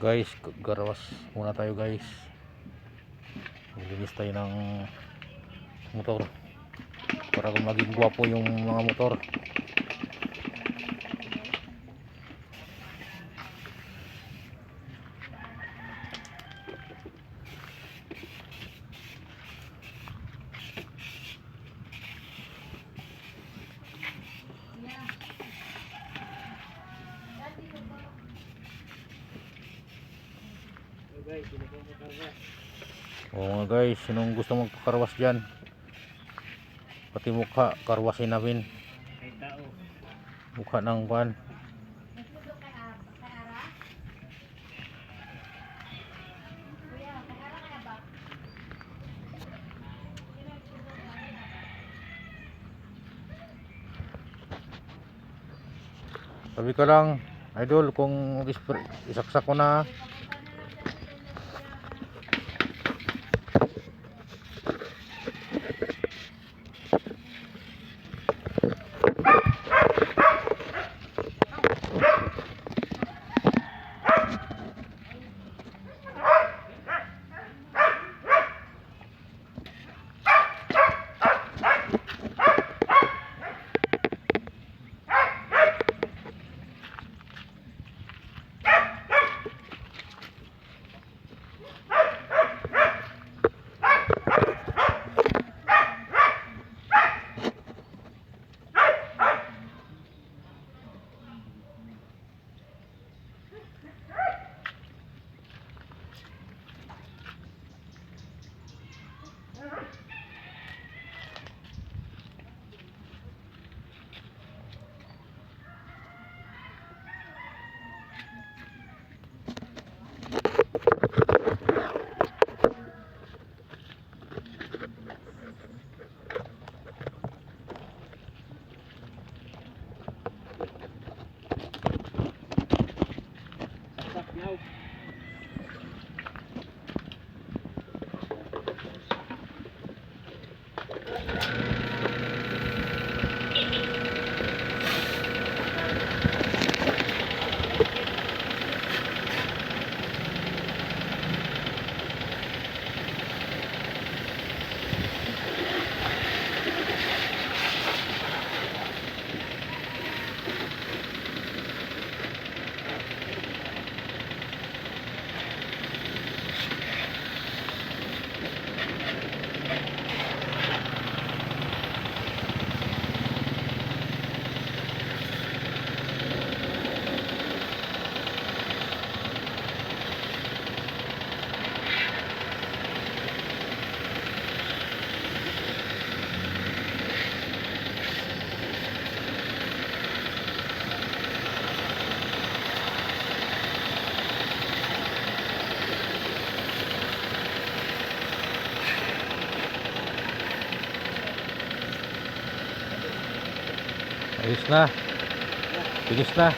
Guys, garawas muna tayo guys. Maglinis tayo ng motor para maging gwapo yung mga motor. O mga guys, sinong gusto magpakarwas dyan, pati mukha karwasin namin, mukha ng kuan. Sabi ko lang idol, kung isaksak ko na. Ayos na, finish na.